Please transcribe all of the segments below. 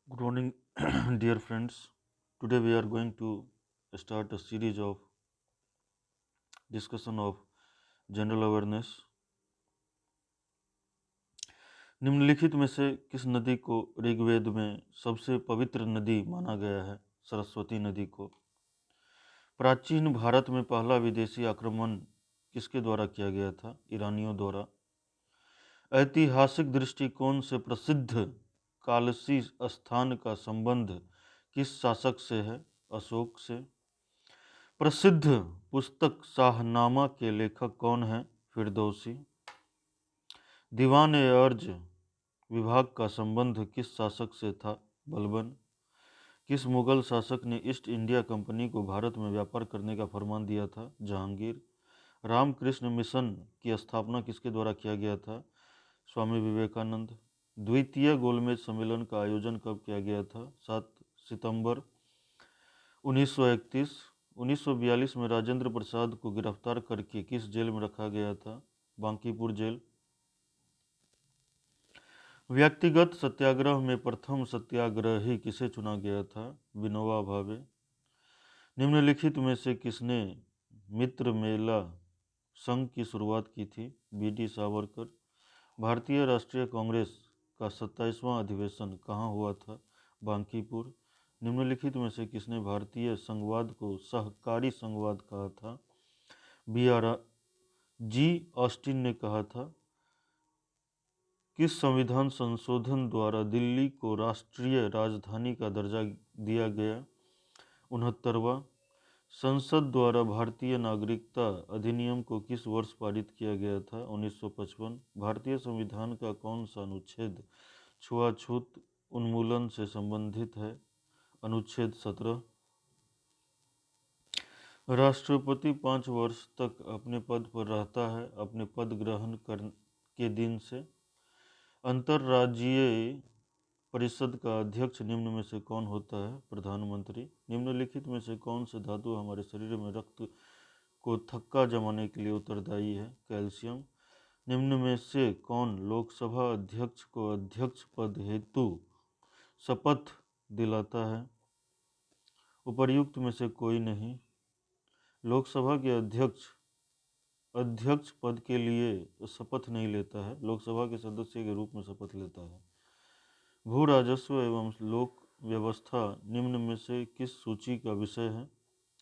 Good morning, dear friends. Today we are going to start a series of discussion of general awareness. निम्नलिखित में से किस नदी को ऋग्वेद में सबसे पवित्र नदी माना गया है? सरस्वती नदी को। प्राचीन भारत में पहला विदेशी आक्रमण किसके द्वारा किया गया था? ईरानियों द्वारा। ऐतिहासिक दृष्टिकोण से प्रसिद्ध कालसी स्थान का संबंध किस शासक से है? अशोक से। प्रसिद्ध पुस्तक शाहनामा के लेखक कौन हैं? फिरदौसी। दीवान ए अर्ज विभाग का संबंध किस शासक से था? बलबन। किस मुगल शासक ने ईस्ट इंडिया कंपनी को भारत में व्यापार करने का फरमान दिया था? जहांगीर। रामकृष्ण मिशन की स्थापना किसके द्वारा किया गया था? स्वामी विवेकानंद। द्वितीय गोलमेज सम्मेलन का आयोजन कब किया गया था? 7 सितंबर 1931। 1942 में राजेंद्र प्रसाद को गिरफ्तार करके किस जेल में रखा गया था? बांकीपुर जेल। व्यक्तिगत सत्याग्रह में प्रथम सत्याग्रही किसे चुना गया था? विनोबा भावे। निम्नलिखित में से किसने मित्र मेला संघ की शुरुआत की थी? बी.डी. सावरकर। भारतीय राष्ट्रीय कांग्रेस का 27वां अधिवेशन कहाँ हुआ था? बांकीपुर। निम्नलिखित में से किसने भारतीय संघवाद को सहकारी संघवाद कहा था? बी.आर. जी. ऑस्टिन ने कहा था। किस संविधान संशोधन द्वारा दिल्ली को राष्ट्रीय राजधानी का दर्जा दिया गया? 69वां। संसद द्वारा भारतीय नागरिकता अधिनियम को किस वर्ष पारित किया गया था? 1955। भारतीय संविधान का कौन सा अनुच्छेद छुआछूत उन्मूलन से संबंधित है? अनुच्छेद 17। राष्ट्रपति 5 वर्ष तक अपने पद पर रहता है अपने पद ग्रहण के दिन से। अंतर्राज्यीय परिषद का अध्यक्ष निम्न में से कौन होता है? प्रधानमंत्री। निम्नलिखित में से कौन से धातु हमारे शरीर में रक्त को थक्का जमाने के लिए उत्तरदायी है? कैल्शियम। निम्न में से कौन लोकसभा अध्यक्ष को अध्यक्ष पद हेतु शपथ दिलाता है? उपर्युक्त में से कोई नहीं। लोकसभा के अध्यक्ष पद के लिए शपथ नहीं लेता है, लोकसभा के सदस्य के रूप में शपथ लेता है। भू राजस्व एवं लोक व्यवस्था निम्न में से किस सूची का विषय है?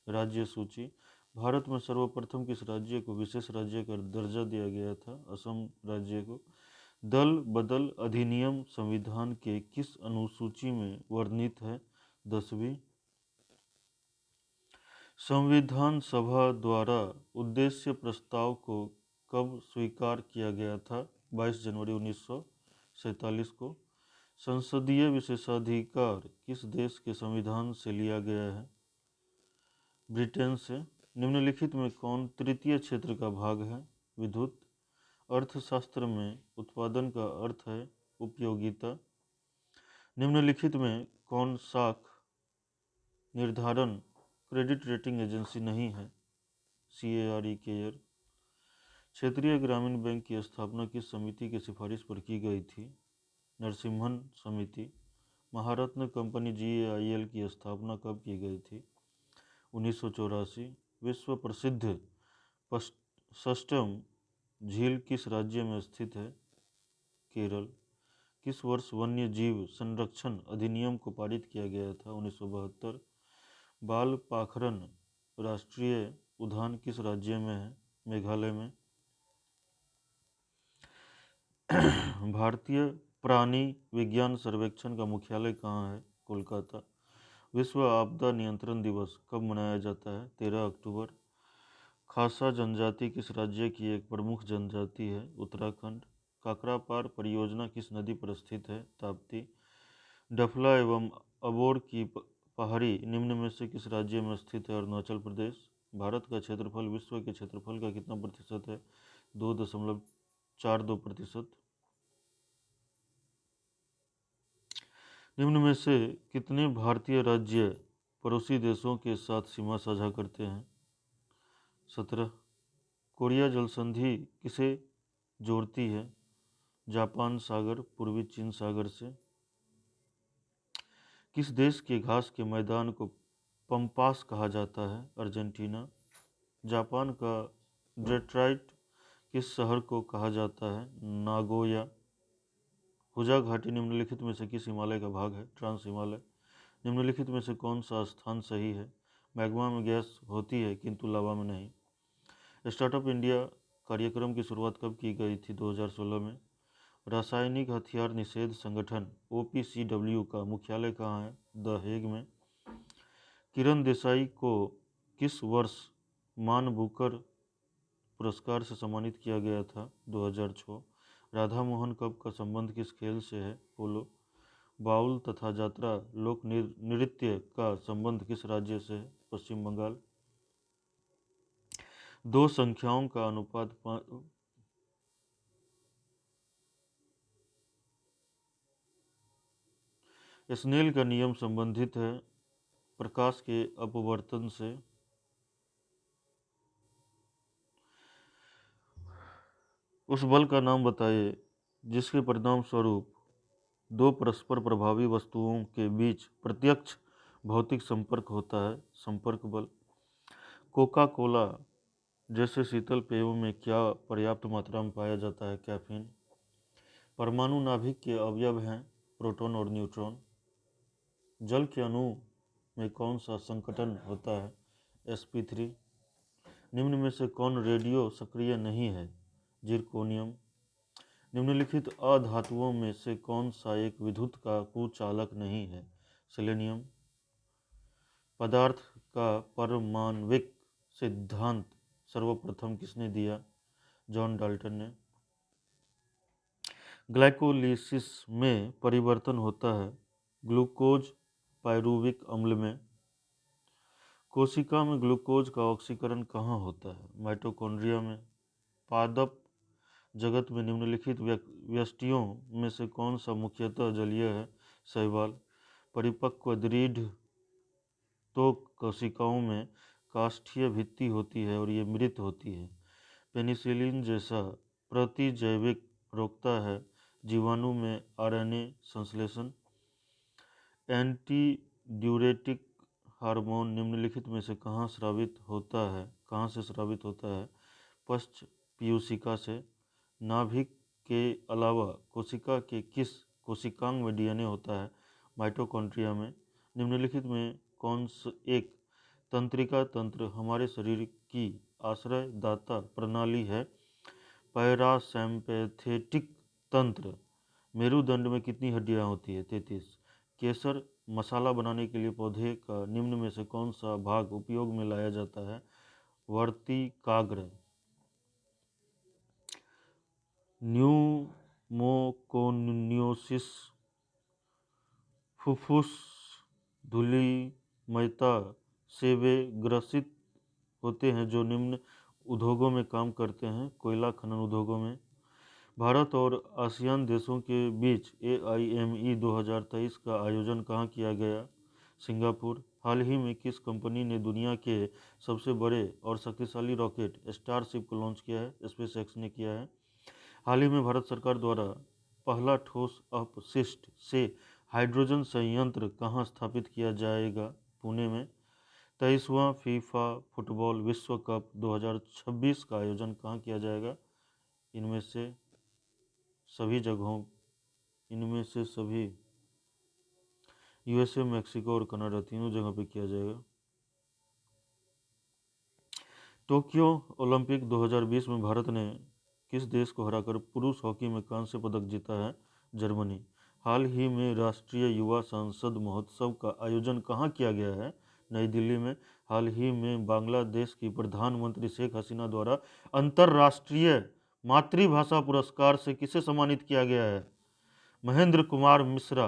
राज्य सूची। भारत में सर्वप्रथम किस राज्य को विशेष राज्य का दर्जा दिया गया था? असम राज्य को। दल बदल अधिनियम संविधान के किस अनुसूची में वर्णित है? 10वीं। संविधान सभा द्वारा उद्देश्य प्रस्ताव को कब स्वीकार किया गया था? 22 जनवरी 1947 को। संसदीय विशेषाधिकार किस देश के संविधान से लिया गया है? ब्रिटेन से। निम्नलिखित में कौन तृतीय क्षेत्र का भाग है? विद्युत। अर्थशास्त्र में उत्पादन का अर्थ है उपयोगिता। निम्नलिखित में कौन साख निर्धारण क्रेडिट रेटिंग एजेंसी नहीं है? CARE care. क्षेत्रीय ग्रामीण बैंक की स्थापना किस समिति की सिफारिश पर की गई थी? नरसिम्हन समिति। महारत्न कंपनी GAIL की स्थापना कब की गई थी? 1984। विश्व प्रसिद्ध सस्टम झील किस राज्य में स्थित है? केरल। किस वर्ष वन्य जीव संरक्षण अधिनियम को पारित किया गया था? 1972। बाल पाखरन राष्ट्रीय उद्यान किस राज्य में है? मेघालय में। भारतीय प्राणी विज्ञान सर्वेक्षण का मुख्यालय कहाँ है? कोलकाता। विश्व आपदा नियंत्रण दिवस कब मनाया जाता है? 13 अक्टूबर। खासा जनजाति किस राज्य की एक प्रमुख जनजाति है? उत्तराखंड। काकरापार परियोजना किस नदी पर स्थित है? ताप्ती। डफला एवं अबोर की पहाड़ी निम्न में से किस राज्य में स्थित है? अरुणाचल प्रदेश। भारत का क्षेत्रफल विश्व के क्षेत्रफल का कितना प्रतिशत है? 2.42%। निम्न में से कितने भारतीय राज्य पड़ोसी देशों के साथ सीमा साझा करते हैं? 17। कोरिया जल संधि किसे जोड़ती है? जापान सागर पूर्वी चीन सागर से। किस देश के घास के मैदान को पंपास कहा जाता है? अर्जेंटीना। जापान का डेट्रॉइट किस शहर को कहा जाता है? नागोया। हुजा घाटी निम्नलिखित में से किस हिमालय का भाग है? ट्रांस हिमालय। निम्नलिखित में से कौन सा स्थान सही है? मैग्मा में गैस होती है किंतु लावा में नहीं। स्टार्टअप इंडिया कार्यक्रम की शुरुआत कब की गई थी? 2016 में। रासायनिक हथियार निषेध संगठन OPCW का मुख्यालय कहाँ है? द हेग में। किरण देसाई को किस वर्ष मान बुकर पुरस्कार से सम्मानित किया गया था? 2006। राधा मोहन कब का संबंध किस खेल से है? पोलो। बाउल तथा यात्रा लोक नृत्य का संबंध किस राज्य से है? पश्चिम बंगाल। दो संख्याओं का अनुपात स्नेल का नियम संबंधित है प्रकाश के अपवर्तन से। उस बल का नाम बताइए जिसके परिणाम स्वरूप दो परस्पर प्रभावी वस्तुओं के बीच प्रत्यक्ष भौतिक संपर्क होता है। संपर्क बल। कोका कोला जैसे शीतल पेयों में क्या पर्याप्त मात्रा में पाया जाता है? कैफीन। परमाणु नाभिक के अवयव हैं प्रोटॉन और न्यूट्रॉन। जल के अणु में कौन सा संकटन होता है? sp3। निम्न में से कौन रेडियो सक्रिय नहीं है? जिरकोनियम। निम्नलिखित अधातुओं में से कौन सा एक विद्युत का कुचालक नहीं है? सेलेनियम। पदार्थ का परमाण्विक सिद्धांत सर्वप्रथम किसने दिया? जॉन डाल्टन ने। ग्लाइकोलिसिस में परिवर्तन होता है ग्लूकोज पायरुविक अम्ल में। कोशिका में ग्लूकोज का ऑक्सीकरण कहाँ होता है? माइटोकॉन्ड्रिया में। पादप जगत में निम्नलिखित व्यष्टियों में से कौन सा मुख्यतः जलीय है? शैवाल। परिपक्व दृढ़ तो कोशिकाओं में काष्ठीय भित्ति होती है और ये मृत होती है। पेनिसिलिन जैसा प्रतिजैविक रोकता है जीवाणु में RNA संश्लेषण। एंटी ड्यूरेटिक हार्मोन निम्नलिखित में से कहाँ से स्रावित होता है? पश्च पीयूषिका से। नाभिक के अलावा कोशिका के किस कोशिकांग में DNA होता है? माइटोकॉन्ड्रिया में। निम्नलिखित में कौन एक तंत्रिका तंत्र हमारे शरीर की आश्रयदाता प्रणाली है? पैरासिम्पैथेटिक तंत्र। मेरुदंड में कितनी हड्डियां होती है? 33। केसर मसाला बनाने के लिए पौधे का निम्न में से कौन सा भाग उपयोग में लाया जाता है? वर्तिकाग्र। न्यूमोकोन्योसिस फुफ्फुस धूलिमयता से वे ग्रसित होते हैं जो निम्न उद्योगों में काम करते हैं? कोयला खनन उद्योगों में। भारत और आसियान देशों के बीच AIME 2023 का आयोजन कहाँ किया गया? सिंगापुर। हाल ही में किस कंपनी ने दुनिया के सबसे बड़े और शक्तिशाली रॉकेट स्टारशिप को लॉन्च किया है? SpaceX ने किया है। हाल ही में भारत सरकार द्वारा पहला ठोस अपशिष्ट से हाइड्रोजन संयंत्र कहाँ स्थापित किया जाएगा? पुणे में। 23वां फीफा फुटबॉल विश्व कप 2026 का आयोजन कहाँ किया जाएगा? इनमें से सभी USA, मैक्सिको और कनाडा तीनों जगह पे किया जाएगा। टोक्यो ओलंपिक 2020 में भारत ने किस देश को हराकर पुरुष हॉकी में कांस्य पदक जीता है? जर्मनी। हाल ही में राष्ट्रीय युवा संसद महोत्सव का आयोजन कहाँ किया गया है? नई दिल्ली में। हाल ही में बांग्लादेश की प्रधानमंत्री शेख हसीना द्वारा अंतर्राष्ट्रीय मातृभाषा पुरस्कार से किसे सम्मानित किया गया है? महेंद्र कुमार मिश्रा।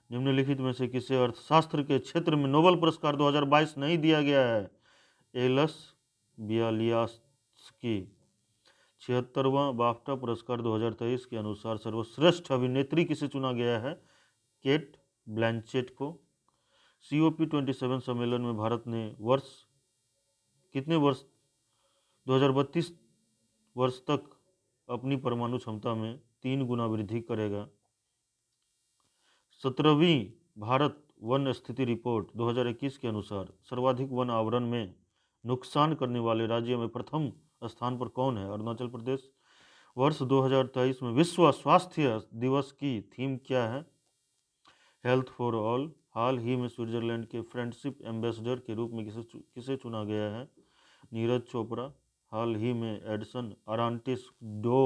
निम्नलिखित में से किसे अर्थशास्त्र के क्षेत्र में नोबेल पुरस्कार 2022 नहीं दिया गया है? एलस बियालियास्की। 76वां बाफ्टा पुरस्कार 2023 के अनुसार सर्वश्रेष्ठ अभिनेत्री किसे चुना गया है? केट ब्लैंचेट को। COP27 सम्मेलन में भारत ने कितने वर्ष 2032 वर्ष तक अपनी परमाणु क्षमता में 3 गुना वृद्धि करेगा? 17वीं भारत वन स्थिति रिपोर्ट 2021 के अनुसार सर्वाधिक वन आवरण में नुकसान करने वाले राज्यों में प्रथम स्थान पर कौन है? अरुणाचल प्रदेश। वर्ष 2023 में विश्व स्वास्थ्य दिवस की थीम क्या है? Health for all. हाल ही में स्विट्जरलैंड के फ्रेंडशिप एम्बेसडर के रूप में किसे चुना गया है? नीरज चोपड़ा। हाल ही में एडसन अरांटिस डो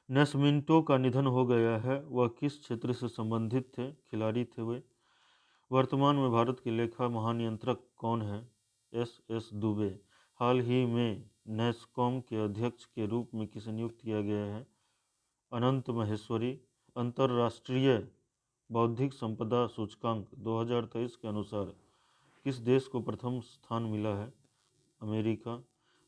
नेस्मिंटो का निधन हो गया है। वह किस क्षेत्र से संबंधित थे? खिलाड़ी थे वे। वर्तमान में भारत के लेखा महानियंत्रक कौन है? एस दुबे। हाल ही में नैस्कॉम के अध्यक्ष के रूप में किसे नियुक्त किया गया है? अनंत महेश्वरी। अंतर्राष्ट्रीय बौद्धिक संपदा सूचकांक 2023 के अनुसार किस देश को प्रथम स्थान मिला है? अमेरिका।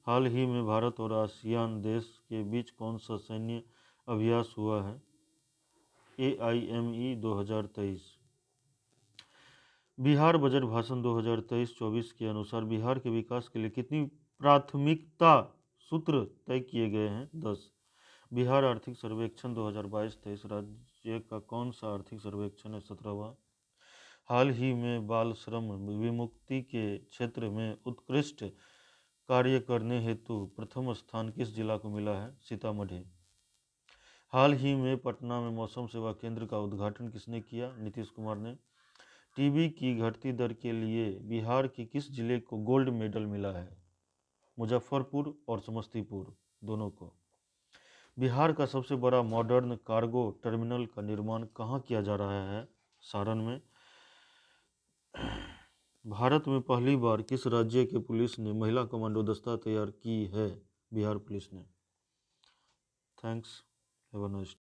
हाल ही में भारत और आसियान देश के बीच कौन सा सैन्य अभ्यास हुआ है? AIME 2023। बिहार बजट भाषण 2023-24 के अनुसार बिहार के विकास के लिए कितनी प्राथमिकता सूत्र तय किए गए हैं? 10। बिहार आर्थिक सर्वेक्षण 2022-23 राज्य का कौन सा आर्थिक सर्वेक्षण है? 17वां। हाल ही में बाल श्रम विमुक्ति के क्षेत्र में उत्कृष्ट कार्य करने हेतु प्रथम स्थान किस जिला को मिला है? सीतामढ़ी। हाल ही में पटना में मौसम सेवा केंद्र का उद्घाटन किसने किया? नीतीश कुमार ने। टीबी की घटती दर के लिए बिहार के किस जिले को गोल्ड मेडल मिला है? मुजफ्फरपुर और समस्तीपुर दोनों को। बिहार का सबसे बड़ा मॉडर्न कार्गो टर्मिनल का निर्माण कहाँ किया जा रहा है? सारण में। भारत में पहली बार किस राज्य के पुलिस ने महिला कमांडो दस्ता तैयार की है? बिहार पुलिस ने। थैंक्स। Have a nice